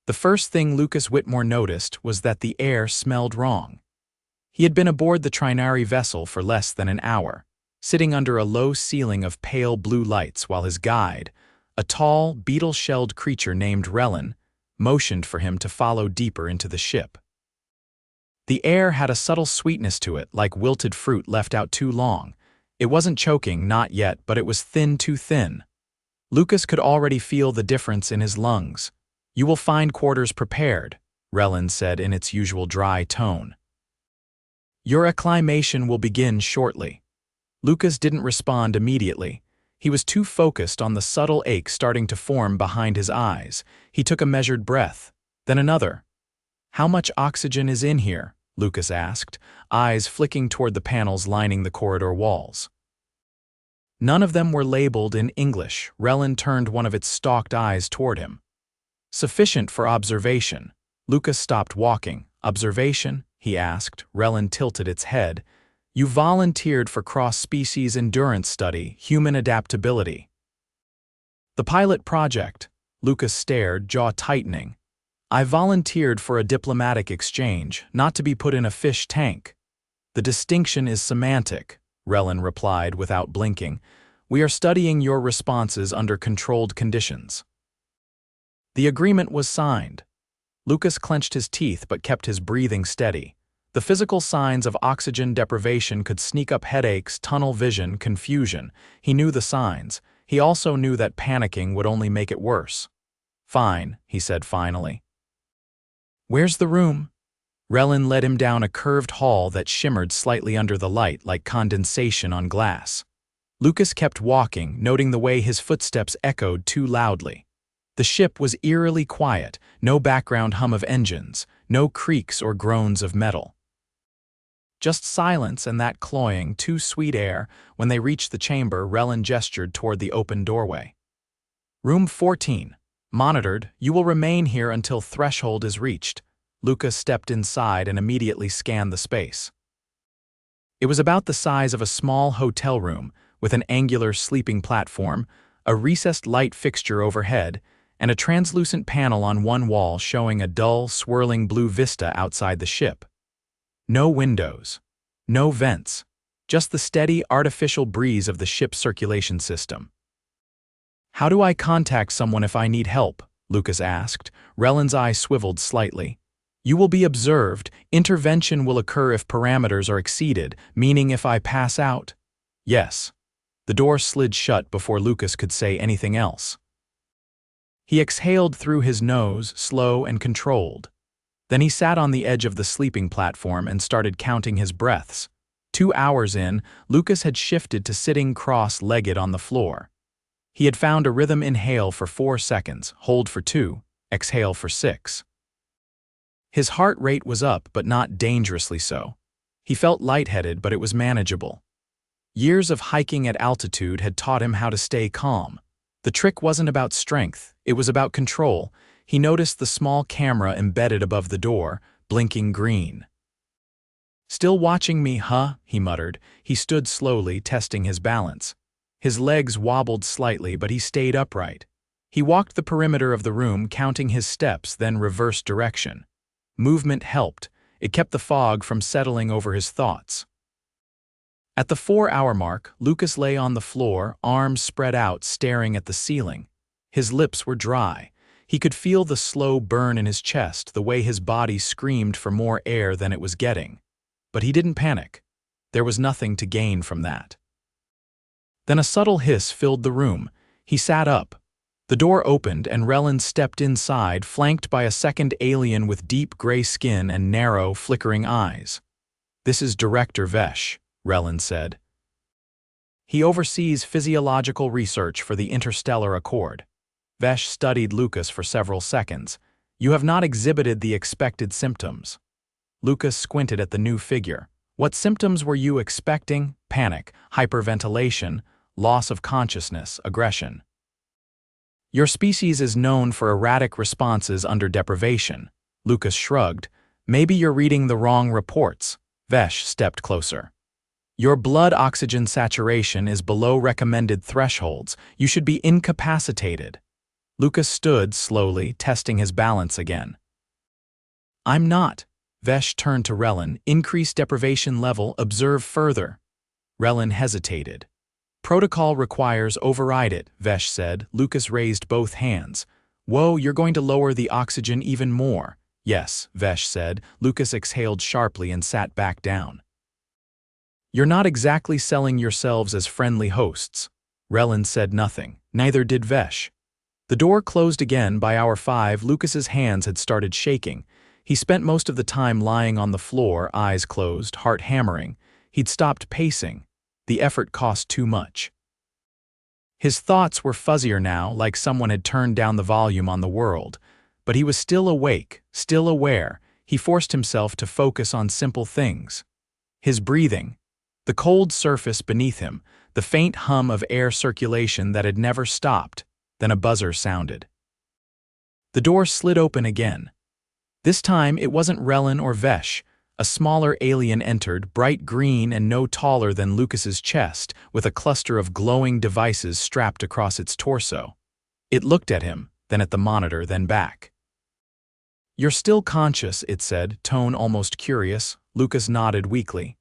The first thing Lucas Whitmore noticed was that the air smelled wrong. He had been aboard the Trinari vessel for less than an hour, sitting under a low ceiling of pale blue lights while his guide, a tall, beetle-shelled creature named Relin, motioned for him to follow deeper into the ship. The air had a subtle sweetness to it, like wilted fruit left out too long. It wasn't choking, not yet, but it was too thin. Lucas could already feel the difference in his lungs. "You will find quarters prepared," Relin said in its usual dry tone. "Your acclimation will begin shortly." Lucas didn't respond immediately. He was too focused on the subtle ache starting to form behind his eyes. He took a measured breath, then another. "How much oxygen is in here?" Lucas asked, eyes flicking toward the panels lining the corridor walls. None of them were labeled in English. Relin turned one of its stalked eyes toward him. "Sufficient for observation." Lucas stopped walking. "Observation?" he asked. Relin tilted its head. "You volunteered for cross-species endurance study, human adaptability." "The pilot project." Lucas stared, jaw tightening. "I volunteered for a diplomatic exchange, not to be put in a fish tank." "The distinction is semantic," Relin replied without blinking. "We are studying your responses under controlled conditions." The agreement was signed. Lucas clenched his teeth but kept his breathing steady. The physical signs of oxygen deprivation could sneak up headaches, tunnel vision, confusion. He knew the signs. He also knew that panicking would only make it worse. "Fine," he said finally. "Where's the room?" Relin led him down a curved hall that shimmered slightly under the light like condensation on glass. Lucas kept walking, noting the way his footsteps echoed too loudly. The ship was eerily quiet, no background hum of engines, no creaks or groans of metal. Just silence and that cloying, too sweet air. When they reached the chamber, Relin gestured toward the open doorway. "Room 14. Monitored, you will remain here until threshold is reached." Lucas stepped inside and immediately scanned the space. It was about the size of a small hotel room, with an angular sleeping platform, a recessed light fixture overhead, and a translucent panel on one wall showing a dull, swirling blue vista outside the ship. No windows, no vents, just the steady, artificial breeze of the ship's circulation system. "How do I contact someone if I need help?" Lucas asked. Relin's eye swiveled slightly. "You will be observed. Intervention will occur if parameters are exceeded, meaning if I pass out." "Yes." The door slid shut before Lucas could say anything else. He exhaled through his nose, slow and controlled. Then he sat on the edge of the sleeping platform and started counting his breaths. 2 hours in, Lucas had shifted to sitting cross-legged on the floor. He had found a rhythm: inhale for 4 seconds, hold for 2, exhale for 6. His heart rate was up, but not dangerously so. He felt lightheaded, but it was manageable. Years of hiking at altitude had taught him how to stay calm. The trick wasn't about strength, it was about control. He noticed the small camera embedded above the door, blinking green. "Still watching me, huh?" he muttered. He stood slowly, testing his balance. His legs wobbled slightly, but he stayed upright. He walked the perimeter of the room, counting his steps, then reversed direction. Movement helped. It kept the fog from settling over his thoughts. At the 4-hour mark, Lucas lay on the floor, arms spread out, staring at the ceiling. His lips were dry. He could feel the slow burn in his chest, the way his body screamed for more air than it was getting. But he didn't panic. There was nothing to gain from that. Then a subtle hiss filled the room. He sat up. The door opened and Relin stepped inside, flanked by a second alien with deep gray skin and narrow, flickering eyes. "This is Director Vesh," Relin said. "He oversees physiological research for the Interstellar Accord." Vesh studied Lucas for several seconds. "You have not exhibited the expected symptoms." Lucas squinted at the new figure. "What symptoms were you expecting?" "Panic, hyperventilation, loss of consciousness, aggression." "Your species is known for erratic responses under deprivation." Lucas shrugged. "Maybe you're reading the wrong reports." Vesh stepped closer. "Your blood oxygen saturation is below recommended thresholds. You should be incapacitated." Lucas stood slowly, testing his balance again. I'm not. Vesh turned to Relin. Increase deprivation level, observe further. Relin hesitated. Protocol requires override it, Vesh said. Lucas raised both hands. Whoa, you're going to lower the oxygen even more. Yes, Vesh said. Lucas exhaled sharply and sat back down. You're not exactly selling yourselves as friendly hosts. Relin said nothing. Neither did Vesh. The door closed again. By hour 5, Lucas's hands had started shaking. He spent most of the time lying on the floor, eyes closed, heart hammering. He'd stopped pacing. The effort cost too much. His thoughts were fuzzier now, like someone had turned down the volume on the world. But he was still awake, still aware. He forced himself to focus on simple things. His breathing, the cold surface beneath him, the faint hum of air circulation that had never stopped. Then a buzzer sounded. The door slid open again. This time it wasn't Relin or Vesh. A smaller alien entered, bright green and no taller than Lucas's chest, with a cluster of glowing devices strapped across its torso. It looked at him, then at the monitor, then back. You're still conscious, it said, tone almost curious. Lucas nodded weakly.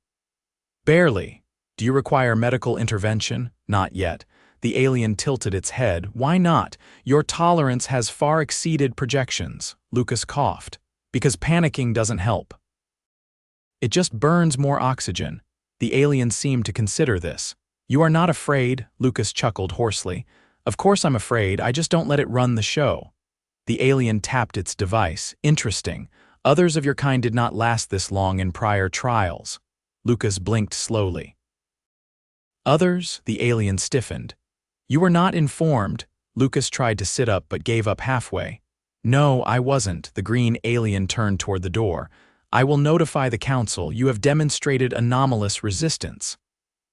Barely. Do you require medical intervention? Not yet. The alien tilted its head. Why not? Your tolerance has far exceeded projections. Lucas coughed. Because panicking doesn't help. It just burns more oxygen. The alien seemed to consider this. You are not afraid, Lucas chuckled hoarsely. Of course I'm afraid, I just don't let it run the show. The alien tapped its device. Interesting. Others of your kind did not last this long in prior trials. Lucas blinked slowly. Others? The alien stiffened. You were not informed. Lucas tried to sit up but gave up halfway. No, I wasn't. The green alien turned toward the door. I will notify the council. You have demonstrated anomalous resistance.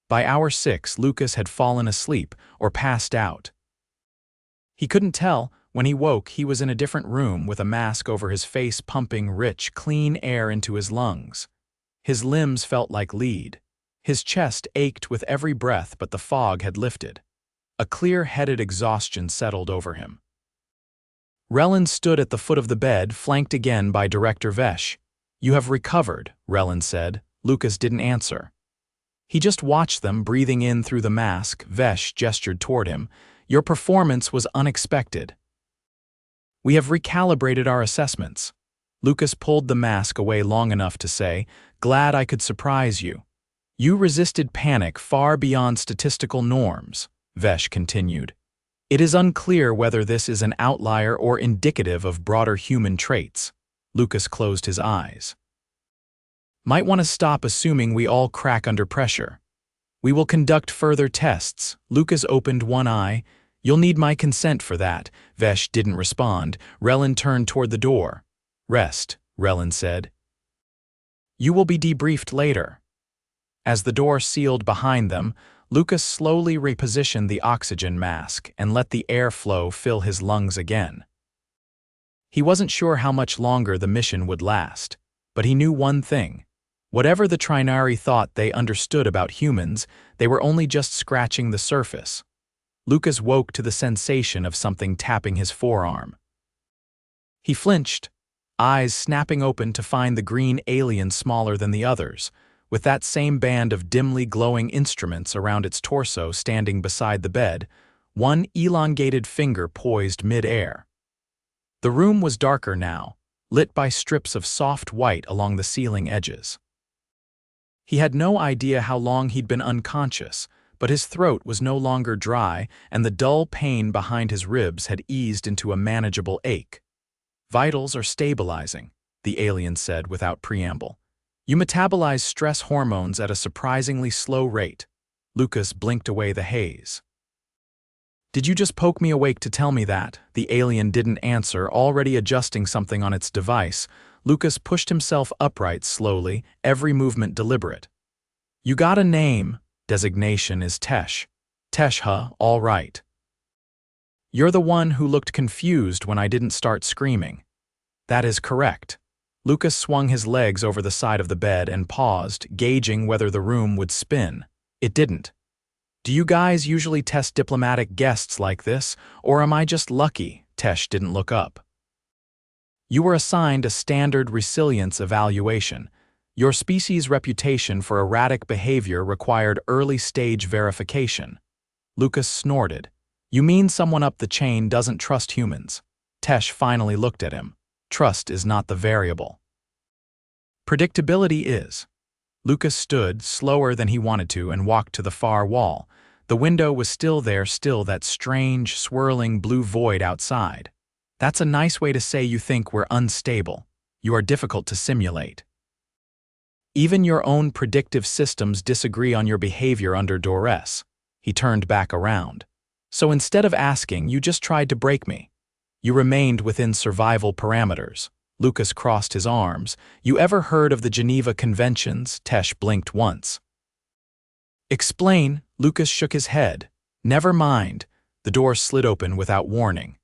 By hour 6, Lucas had fallen asleep or passed out. He couldn't tell. When he woke, he was in a different room with a mask over his face pumping rich, clean air into his lungs. His limbs felt like lead. His chest ached with every breath, but the fog had lifted. A clear-headed exhaustion settled over him. Relin stood at the foot of the bed, flanked again by Director Vesh. You have recovered, Relin said. Lucas didn't answer. He just watched them, breathing in through the mask. Vesh gestured toward him. Your performance was unexpected. We have recalibrated our assessments. Lucas pulled the mask away long enough to say, Glad I could surprise you. You resisted panic far beyond statistical norms, Vesh continued. It is unclear whether this is an outlier or indicative of broader human traits. Lucas closed his eyes. Might want to stop assuming we all crack under pressure. We will conduct further tests. Lucas opened one eye. You'll need my consent for that. Vesh didn't respond. Relin turned toward the door. Rest, Relin said. You will be debriefed later. As the door sealed behind them, Lucas slowly repositioned the oxygen mask and let the airflow fill his lungs again. He wasn't sure how much longer the mission would last, but he knew one thing. Whatever the Trinari thought they understood about humans, they were only just scratching the surface. Lucas woke to the sensation of something tapping his forearm. He flinched, eyes snapping open to find the green alien smaller than the others, with that same band of dimly glowing instruments around its torso standing beside the bed, one elongated finger poised mid-air. The room was darker now, lit by strips of soft white along the ceiling edges. He had no idea how long he'd been unconscious, but his throat was no longer dry and the dull pain behind his ribs had eased into a manageable ache. Vitals are stabilizing, the alien said without preamble. You metabolize stress hormones at a surprisingly slow rate. Lucas blinked away the haze. Did you just poke me awake to tell me that? The alien didn't answer, already adjusting something on its device. Lucas pushed himself upright slowly, every movement deliberate. You got a name. Designation is Tesh. Tesh, huh? All right. You're the one who looked confused when I didn't start screaming. That is correct. Lucas swung his legs over the side of the bed and paused, gauging whether the room would spin. It didn't. Do you guys usually test diplomatic guests like this, or am I just lucky? Tesh didn't look up. You were assigned a standard resilience evaluation. Your species' reputation for erratic behavior required early-stage verification. Lucas snorted. You mean someone up the chain doesn't trust humans? Tesh finally looked at him. Trust is not the variable. Predictability is. Lucas stood, slower than he wanted to, and walked to the far wall. The window was still there, still that strange, swirling blue void outside. That's a nice way to say you think we're unstable. You are difficult to simulate. Even your own predictive systems disagree on your behavior under duress. He turned back around. So instead of asking, you just tried to break me. You remained within survival parameters. Lucas crossed his arms. You ever heard of the Geneva Conventions? Tesh blinked once. Explain. Lucas shook his head. Never mind. The door slid open without warning.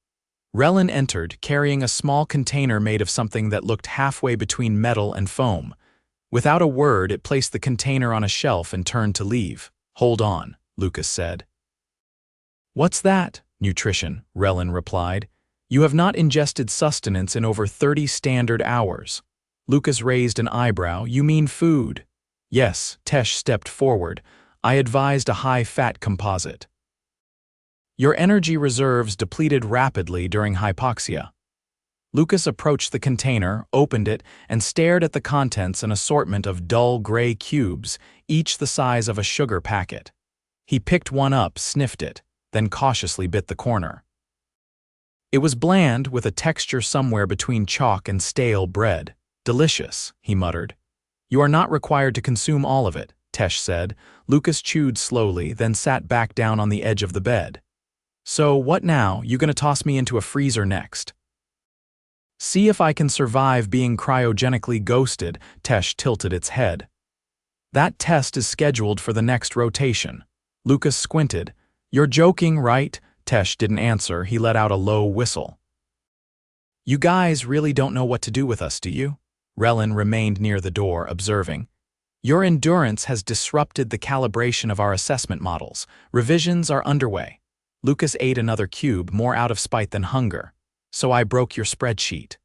Relin entered, carrying a small container made of something that looked halfway between metal and foam. Without a word, it placed the container on a shelf and turned to leave. Hold on, Lucas said. What's that? Nutrition, Relin replied. You have not ingested sustenance in over 30 standard hours. Lucas raised an eyebrow. You mean food? Yes, Tesh stepped forward. I advised a high-fat composite. Your energy reserves depleted rapidly during hypoxia. Lucas approached the container, opened it, and stared at the contents, an assortment of dull gray cubes, each the size of a sugar packet. He picked one up, sniffed it, then cautiously bit the corner. It was bland, with a texture somewhere between chalk and stale bread. Delicious, he muttered. You are not required to consume all of it, Tesh said. Lucas chewed slowly, then sat back down on the edge of the bed. So, what now? You gonna toss me into a freezer next? See if I can survive being cryogenically ghosted, Tesh tilted its head. That test is scheduled for the next rotation. Lucas squinted. You're joking, right? Tesh didn't answer. He let out a low whistle. You guys really don't know what to do with us, do you? Relin remained near the door, observing. Your endurance has disrupted the calibration of our assessment models. Revisions are underway. Lucas ate another cube, more out of spite than hunger. So I broke your spreadsheet.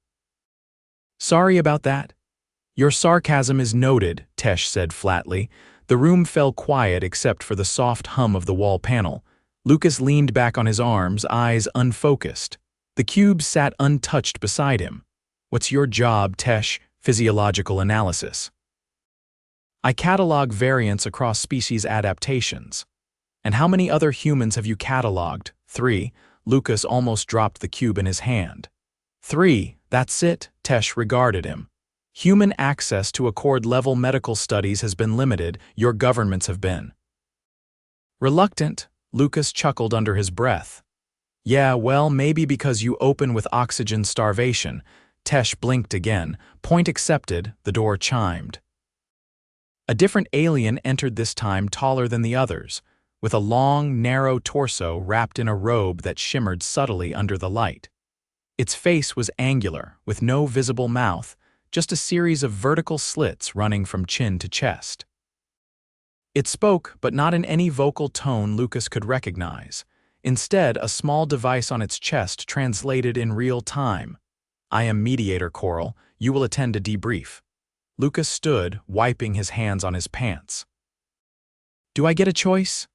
Sorry about that. Your sarcasm is noted, Tesh said flatly. The room fell quiet except for the soft hum of the wall panel. Lucas leaned back on his arms, eyes unfocused. The cube sat untouched beside him. What's your job, Tesh? Physiological analysis. I catalog variants across species adaptations. And how many other humans have you cataloged? 3. Lucas almost dropped the cube in his hand. 3. That's it, Tesh regarded him. Human access to accord-level medical studies has been limited, your governments have been. Reluctant, Lucas chuckled under his breath. Yeah, well, maybe because you open with oxygen starvation. Tesh blinked again. Point accepted, the door chimed. A different alien entered this time, taller than the others, with a long, narrow torso wrapped in a robe that shimmered subtly under the light. Its face was angular, with no visible mouth, just a series of vertical slits running from chin to chest. It spoke, but not in any vocal tone Lucas could recognize. Instead, a small device on its chest translated in real time. I am Mediator Coral. You will attend a debrief. Lucas stood, wiping his hands on his pants. Do I get a choice?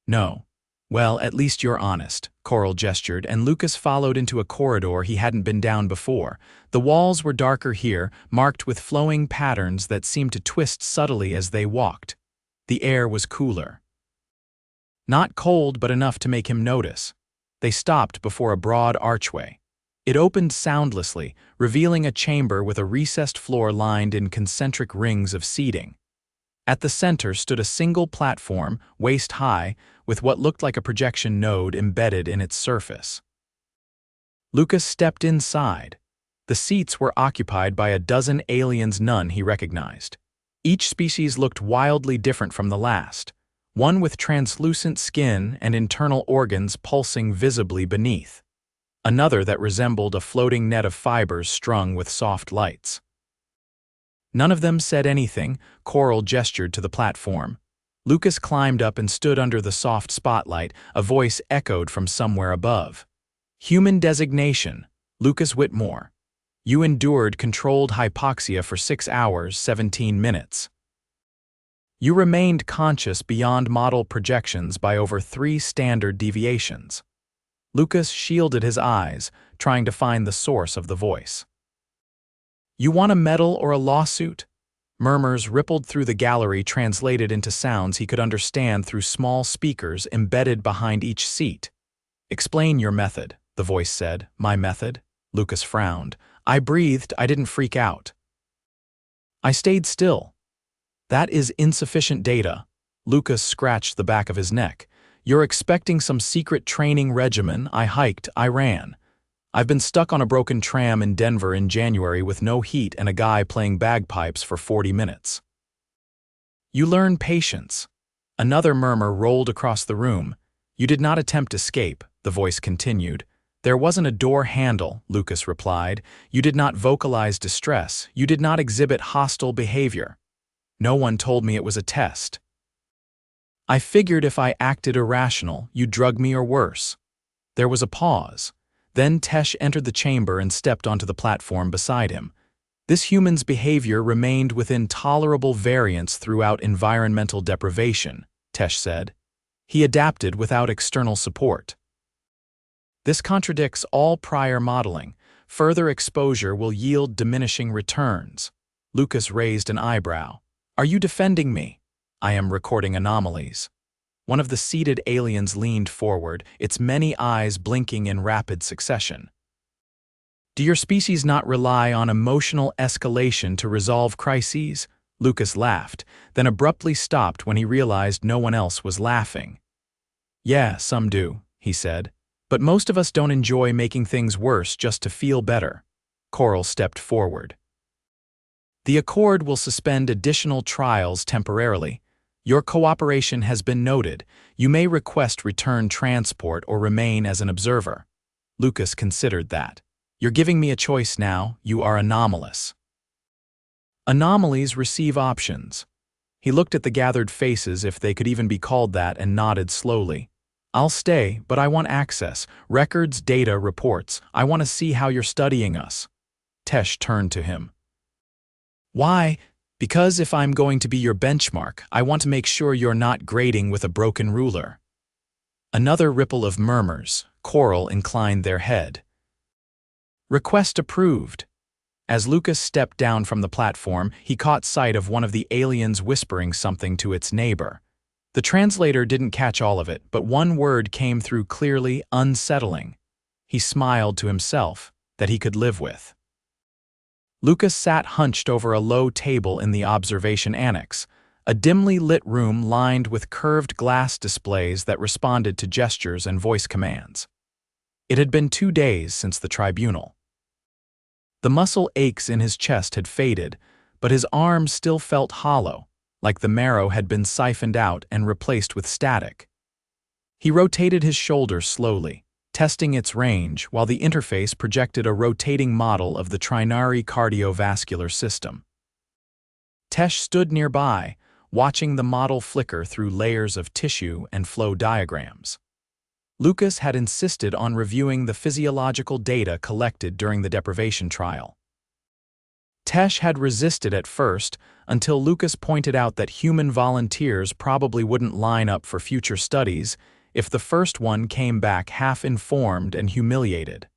No. Well, at least you're honest, Coral gestured, and Lucas followed into a corridor he hadn't been down before. The walls were darker here, marked with flowing patterns that seemed to twist subtly as they walked. The air was cooler. Not cold, but enough to make him notice. They stopped before a broad archway. It opened soundlessly, revealing a chamber with a recessed floor lined in concentric rings of seating. At the center stood a single platform, waist-high, with what looked like a projection node embedded in its surface. Lucas stepped inside. The seats were occupied by a dozen aliens, none he recognized. Each species looked wildly different from the last, one with translucent skin and internal organs pulsing visibly beneath, another that resembled a floating net of fibers strung with soft lights. None of them said anything. Coral gestured to the platform. Lucas climbed up and stood under the soft spotlight. A voice echoed from somewhere above. Human designation, Lucas Whitmore. You endured controlled hypoxia for 6 hours, 17 minutes. You remained conscious beyond model projections by over 3 standard deviations. Lucas shielded his eyes, trying to find the source of the voice. You want a medal or a lawsuit? Murmurs rippled through the gallery, translated into sounds he could understand through small speakers embedded behind each seat. Explain your method, the voice said. My method? Lucas frowned. I breathed, I didn't freak out. I stayed still. That is insufficient data. Lucas scratched the back of his neck. You're expecting some secret training regimen. I hiked, I ran. I've been stuck on a broken tram in Denver in January with no heat and a guy playing bagpipes for 40 minutes. You learn patience. Another murmur rolled across the room. You did not attempt escape, the voice continued. There wasn't a door handle, Lucas replied. You did not vocalize distress. You did not exhibit hostile behavior. No one told me it was a test. I figured if I acted irrational, you'd drug me or worse. There was a pause. Then Tesh entered the chamber and stepped onto the platform beside him. This human's behavior remained within tolerable variance throughout environmental deprivation, Tesh said. He adapted without external support. This contradicts all prior modeling. Further exposure will yield diminishing returns. Lucas raised an eyebrow. Are you defending me? I am recording anomalies. One of the seated aliens leaned forward, its many eyes blinking in rapid succession. Do your species not rely on emotional escalation to resolve crises? Lucas laughed, then abruptly stopped when he realized no one else was laughing. Yeah, some do, he said. But most of us don't enjoy making things worse just to feel better. Coral stepped forward. The Accord will suspend additional trials temporarily. Your cooperation has been noted. You may request return transport or remain as an observer. Lucas considered that. You're giving me a choice now. You are anomalous. Anomalies receive options. He looked at the gathered faces, if they could even be called that, and nodded slowly. I'll stay, but I want access. Records, data, reports. I want to see how you're studying us. Tesh turned to him. Why? Because if I'm going to be your benchmark, I want to make sure you're not grading with a broken ruler. Another ripple of murmurs. Coral inclined their head. Request approved. As Lucas stepped down from the platform, he caught sight of one of the aliens whispering something to its neighbor. The translator didn't catch all of it, but one word came through clearly, unsettling. He smiled to himself, that he could live with. Lucas sat hunched over a low table in the observation annex, a dimly lit room lined with curved glass displays that responded to gestures and voice commands. It had been 2 days since the tribunal. The muscle aches in his chest had faded, but his arms still felt hollow, like the marrow had been siphoned out and replaced with static. He rotated his shoulders slowly, testing its range while the interface projected a rotating model of the Trinari cardiovascular system. Tesh stood nearby, watching the model flicker through layers of tissue and flow diagrams. Lucas had insisted on reviewing the physiological data collected during the deprivation trial. Tesh had resisted at first until Lucas pointed out that human volunteers probably wouldn't line up for future studies if the first one came back half-informed and humiliated.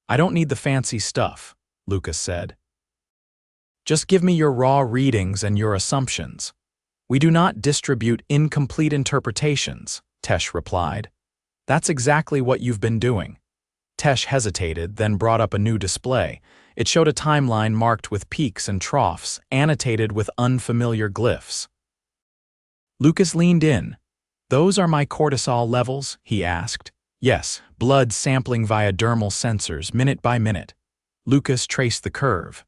I don't need the fancy stuff, Lucas said. Just give me your raw readings and your assumptions. We do not distribute incomplete interpretations, Tesh replied. That's exactly what you've been doing. Tesh hesitated, then brought up a new display. It showed a timeline marked with peaks and troughs, annotated with unfamiliar glyphs. Lucas leaned in. Those are my cortisol levels, he asked. Yes, blood sampling via dermal sensors, minute by minute. Lucas traced the curve.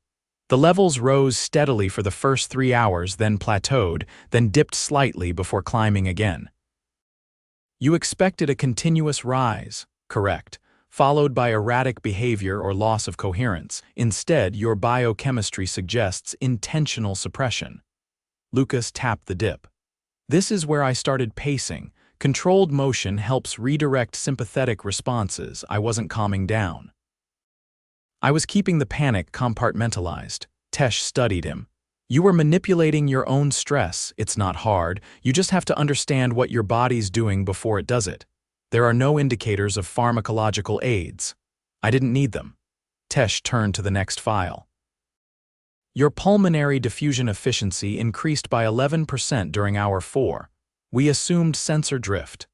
The levels rose steadily for the first 3 hours, then plateaued, then dipped slightly before climbing again. You expected a continuous rise, correct, followed by erratic behavior or loss of coherence. Instead, your biochemistry suggests intentional suppression. Lucas tapped the dip. This is where I started pacing, Controlled motion helps redirect sympathetic responses. I wasn't calming down. I was keeping the panic compartmentalized. Tesh studied him. You were manipulating your own stress. It's not hard. You just have to understand what your body's doing before it does it. There are no indicators of pharmacological aids. I didn't need them. Tesh turned to the next file. Your pulmonary diffusion efficiency increased by 11% during hour 4. We assumed sensor drift.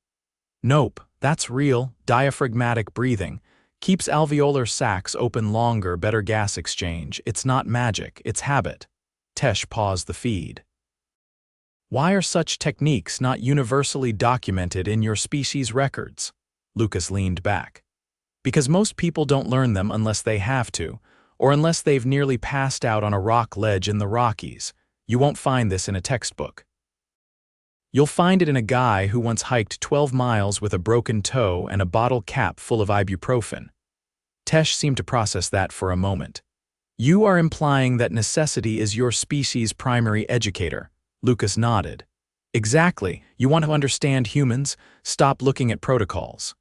Nope, that's real, diaphragmatic breathing. Keeps alveolar sacs open longer, better gas exchange. It's not magic, it's habit. Tesh paused the feed. Why are such techniques not universally documented in your species records? Lucas leaned back. Because most people don't learn them unless they have to, or unless they've nearly passed out on a rock ledge in the Rockies. You won't find this in a textbook. You'll find it in a guy who once hiked 12 miles with a broken toe and a bottle cap full of ibuprofen. Tesh seemed to process that for a moment. You are implying that necessity is your species' primary educator. Lucas nodded. Exactly. You want to understand humans? Stop looking at protocols.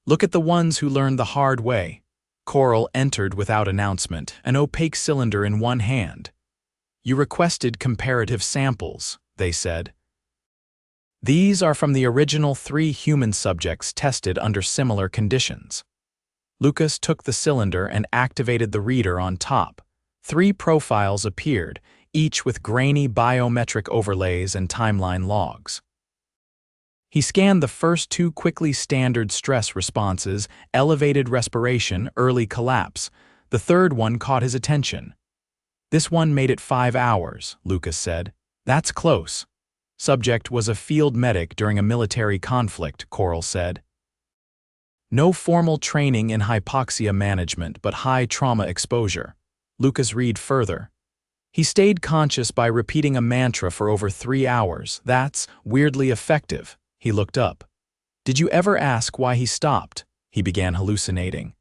Look at the ones who learned the hard way. Coral entered without announcement, an opaque cylinder in one hand. You requested comparative samples, they said. These are from the original 3 human subjects tested under similar conditions. Lucas took the cylinder and activated the reader on top. 3 profiles appeared, each with grainy biometric overlays and timeline logs. He scanned the first 2 quickly standard stress responses, elevated respiration, early collapse. The third one caught his attention. This one made it 5 hours, Lucas said. That's close. Subject was a field medic during a military conflict, Coral said. No formal training in hypoxia management, but high trauma exposure. Lucas read further. He stayed conscious by repeating a mantra for over 3 hours. That's weirdly effective. He looked up. Did you ever ask why he stopped? He began hallucinating.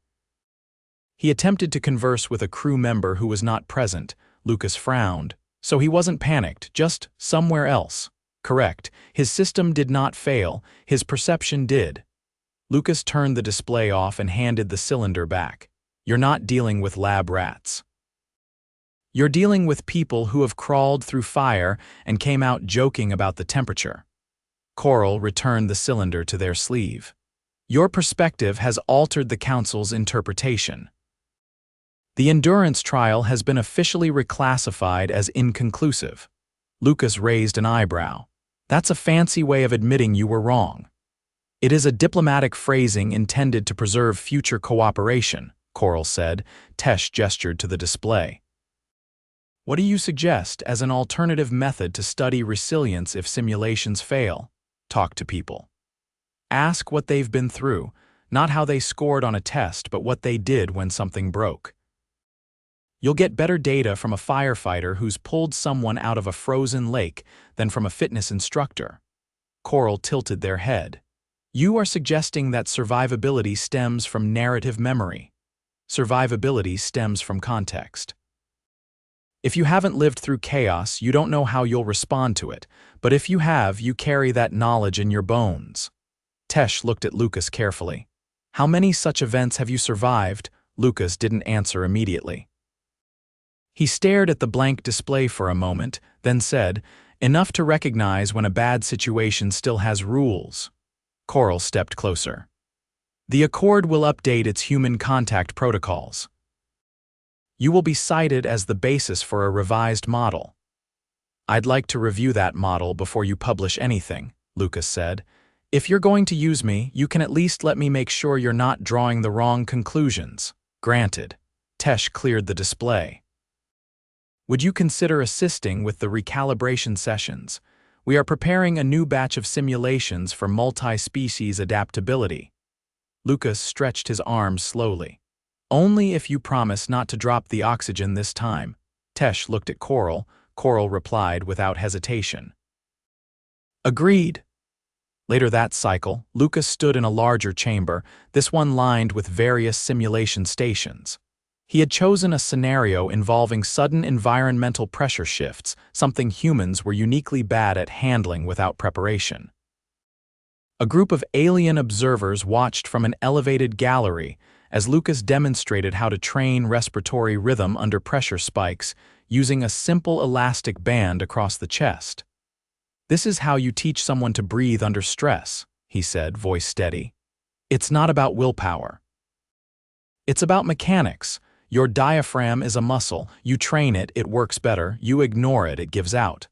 He attempted to converse with a crew member who was not present. Lucas frowned. So he wasn't panicked, just somewhere else. Correct. His system did not fail. His perception did. Lucas turned the display off and handed the cylinder back. You're not dealing with lab rats. You're dealing with people who have crawled through fire and came out joking about the temperature. Coral returned the cylinder to their sleeve. Your perspective has altered the council's interpretation. The endurance trial has been officially reclassified as inconclusive. Lucas raised an eyebrow. That's a fancy way of admitting you were wrong. It is a diplomatic phrasing intended to preserve future cooperation, Coral said. Tesh gestured to the display. What do you suggest as an alternative method to study resilience if simulations fail? Talk to people. Ask what they've been through, not how they scored on a test, but what they did when something broke. You'll get better data from a firefighter who's pulled someone out of a frozen lake than from a fitness instructor. Coral tilted their head. You are suggesting that survivability stems from narrative memory. Survivability stems from context. If you haven't lived through chaos, you don't know how you'll respond to it, but if you have, you carry that knowledge in your bones. Tesh looked at Lucas carefully. How many such events have you survived? Lucas didn't answer immediately. He stared at the blank display for a moment, then said, enough to recognize when a bad situation still has rules. Coral stepped closer. The Accord will update its human contact protocols. You will be cited as the basis for a revised model. I'd like to review that model before you publish anything, Lucas said. If you're going to use me, you can at least let me make sure you're not drawing the wrong conclusions. Granted. Tesh cleared the display. Would you consider assisting with the recalibration sessions? We are preparing a new batch of simulations for multi-species adaptability. Lucas stretched his arms slowly. Only if you promise not to drop the oxygen this time. Tesh looked at Coral. Coral replied without hesitation. Agreed. Later that cycle, Lucas stood in a larger chamber, this one lined with various simulation stations. He had chosen a scenario involving sudden environmental pressure shifts, something humans were uniquely bad at handling without preparation. A group of alien observers watched from an elevated gallery as Lucas demonstrated how to train respiratory rhythm under pressure spikes using a simple elastic band across the chest. "This is how you teach someone to breathe under stress," he said, voice steady. "It's not about willpower. It's about mechanics. Your diaphragm is a muscle. You train it, it works better. You ignore it, it gives out."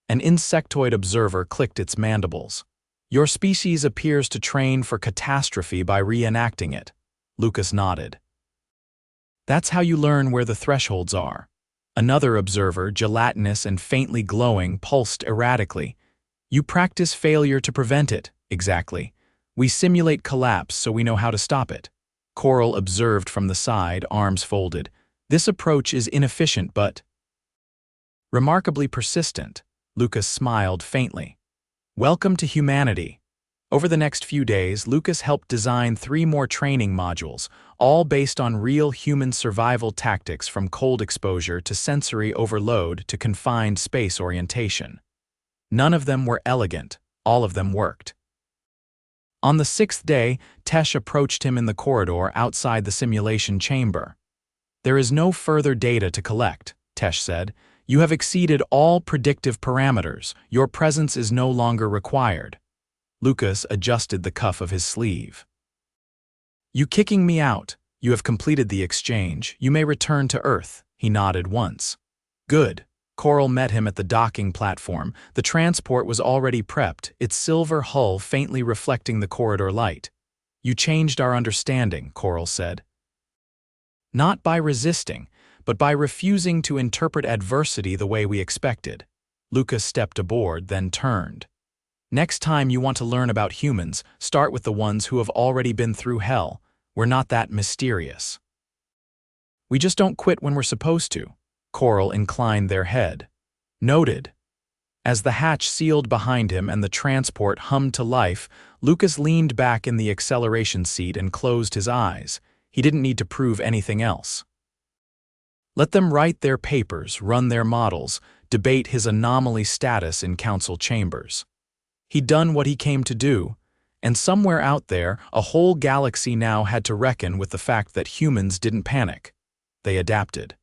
An insectoid observer clicked its mandibles. "Your species appears to train for catastrophe by reenacting it." Lucas nodded. "That's how you learn where the thresholds are." Another observer, gelatinous and faintly glowing, pulsed erratically. "You practice failure to prevent it." "Exactly. We simulate collapse so we know how to stop it." Coral observed from the side, arms folded. "This approach is inefficient but remarkably persistent." Lucas smiled faintly. "Welcome to humanity." Over the next few days, Lucas helped design 3 more training modules, all based on real human survival tactics from cold exposure to sensory overload to confined space orientation. None of them were elegant, all of them worked. On the 6th day, Tesh approached him in the corridor outside the simulation chamber. "There is no further data to collect," Tesh said. "You have exceeded all predictive parameters. Your presence is no longer required." Lucas adjusted the cuff of his sleeve. "You kicking me out? You have completed the exchange. You may return to Earth." He nodded once. "Good." Coral met him at the docking platform. The transport was already prepped, its silver hull faintly reflecting the corridor light. "You changed our understanding," Coral said. "Not by resisting, but by refusing to interpret adversity the way we expected." Lucas stepped aboard, then turned. "Next time you want to learn about humans, start with the ones who have already been through hell. We're not that mysterious. We just don't quit when we're supposed to." Coral inclined their head. "Noted." As the hatch sealed behind him and the transport hummed to life, Lucas leaned back in the acceleration seat and closed his eyes. He didn't need to prove anything else. Let them write their papers, run their models, debate his anomaly status in council chambers. He'd done what he came to do, and somewhere out there, a whole galaxy now had to reckon with the fact that humans didn't panic. They adapted.